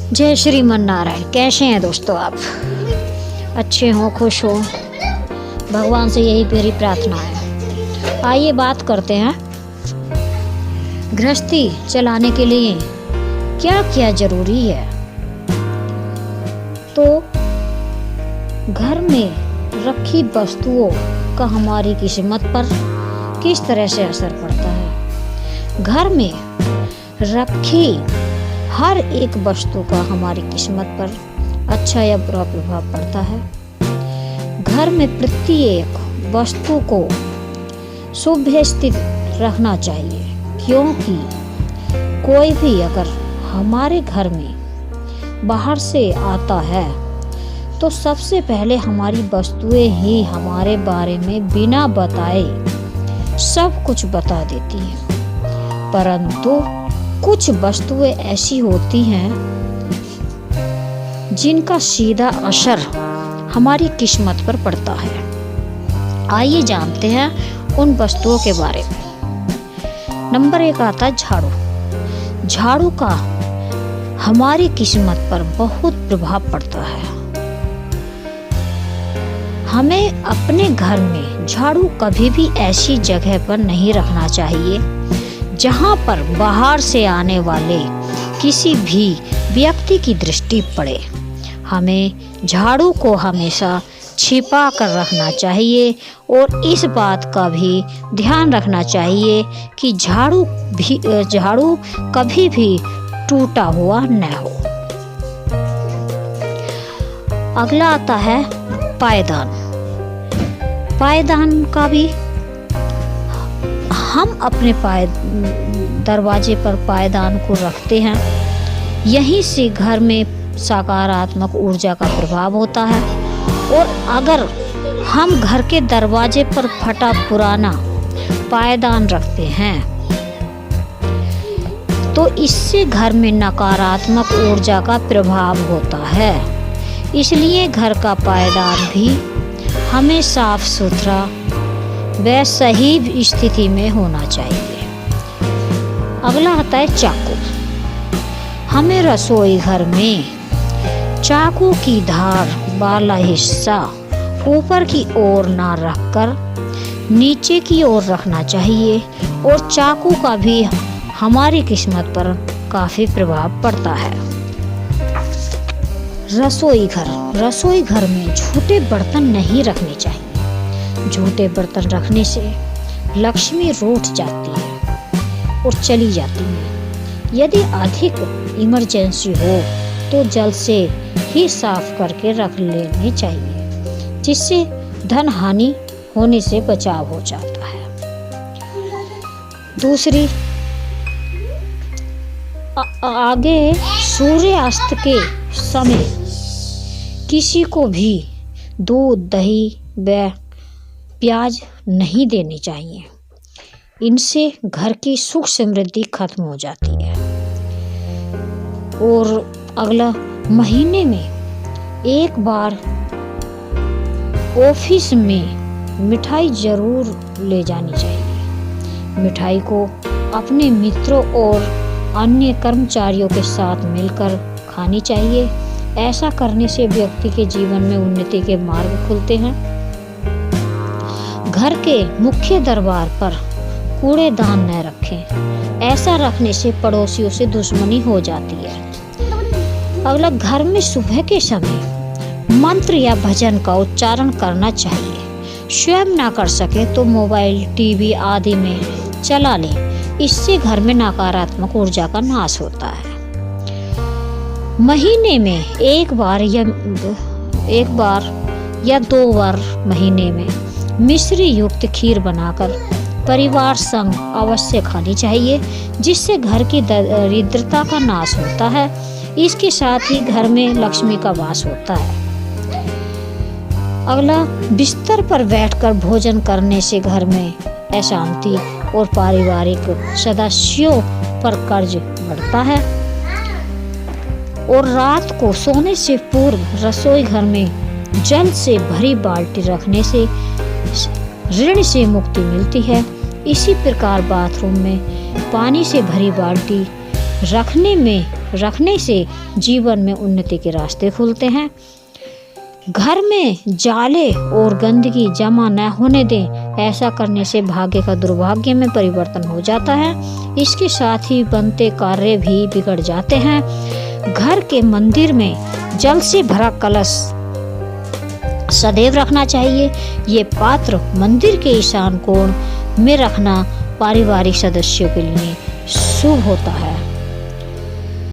जय श्रीमन नारायण। कैसे हैं दोस्तों आप? अच्छे हों, खुश हों, भगवान से यही मेरी प्रार्थना है। आइए बात करते हैं गृहस्थी चलाने के लिए क्या क्या जरूरी है। तो घर में रखी वस्तुओं का हमारी किस्मत पर किस तरह से असर पड़ता है। घर में रखी हर एक वस्तु का हमारी किस्मत पर अच्छा या बुरा प्रभाव पड़ता है। घर में प्रत्येक वस्तु को सुव्यवस्थित रखना चाहिए, क्योंकि कोई भी अगर हमारे घर में बाहर से आता है तो सबसे पहले हमारी वस्तुएं ही हमारे बारे में बिना बताए सब कुछ बता देती हैं। परंतु कुछ वस्तुएं ऐसी होती हैं जिनका सीधा असर हमारी किस्मत पर पड़ता है। आइए जानते हैं उन वस्तुओं के बारे में। नंबर 1 आता है झाड़ू। झाड़ू का हमारी किस्मत पर बहुत प्रभाव पड़ता है। हमें अपने घर में झाड़ू कभी भी ऐसी जगह पर नहीं रखना चाहिए जहां पर बाहर से आने वाले किसी भी व्यक्ति की दृष्टि पड़े। हमें झाड़ू को हमेशा छिपा कर रखना चाहिए और इस बात का भी ध्यान रखना चाहिए कि झाड़ू कभी भी टूटा हुआ न हो। अगला आता है पायदान। पायदान का भी हम अपने दरवाजे पर पायदान को रखते हैं। यहीं से घर में सकारात्मक ऊर्जा का प्रभाव होता है। और अगर हम घर के दरवाजे पर फटा पुराना पायदान रखते हैं तो इससे घर में नकारात्मक ऊर्जा का प्रभाव होता है। इसलिए घर का पायदान भी हमें साफ सुथरा व सही स्थिति में होना चाहिए। अगला आता है चाकू। हमें रसोई घर में चाकू की धार वाला हिस्सा ऊपर की ओर ना रखकर नीचे की ओर रखना चाहिए और चाकू का भी हमारी किस्मत पर काफी प्रभाव पड़ता है। रसोई घर में झूठे बर्तन नहीं रखने चाहिए। झूठे बर्तन रखने से लक्ष्मी रूठ जाती है और चली जाती है। यदि अधिक इमरजेंसी हो तो जल्द से ही साफ करके रख लेने चाहिए, जिससे धन हानि होने से बचाव हो जाता है। दूसरी आगे सूर्यास्त के समय किसी को भी दूध, दही व प्याज नहीं देनी चाहिए। इनसे घर की सुख समृद्धि खत्म हो जाती है। और अगला, महीने में एक बार ऑफिस में मिठाई जरूर ले जानी चाहिए। मिठाई को अपने मित्रों और अन्य कर्मचारियों के साथ मिलकर खानी चाहिए। ऐसा करने से व्यक्ति के जीवन में उन्नति के मार्ग खुलते हैं। घर के मुख्य दरबार पर कूड़ेदान न रखें। ऐसा रखने से पड़ोसियों से दुश्मनी हो जाती है। अगला, घर में सुबह के समय मंत्र या भजन का उच्चारण करना चाहिए। स्वयं ना कर सके तो मोबाइल, टीवी आदि में चला लें। इससे घर में नकारात्मक ऊर्जा का नाश होता है। महीने में एक बार या 2 बार महीने में मिश्री युक्त खीर बनाकर परिवार संग अवश्य खानी चाहिए, जिससे घर की दरिद्रता का नाश होता है। इसके साथ ही घर में लक्ष्मी का वास होता है। अगला, बिस्तर पर बैठकर भोजन करने से घर में अशांति और पारिवारिक सदस्यों पर कर्ज बढ़ता है। और रात को सोने से पूर्व रसोई घर में जल से भरी बाल्टी रखने से ऋण से मुक्ति मिलती है। इसी प्रकार बाथरूम में पानी से भरी बाल्टी रखने में रखने से जीवन में उन्नति के रास्ते खुलते हैं। घर में जाले और गंदगी जमा न होने दें। ऐसा करने से भाग्य का दुर्भाग्य में परिवर्तन हो जाता है। इसके साथ ही बनते कार्य भी बिगड़ जाते हैं। घर के मंदिर में जल से भरा कलश सदैव रखना चाहिए। ये पात्र मंदिर के ईशान कोण में रखना पारिवारिक सदस्यों के लिए शुभ होता है।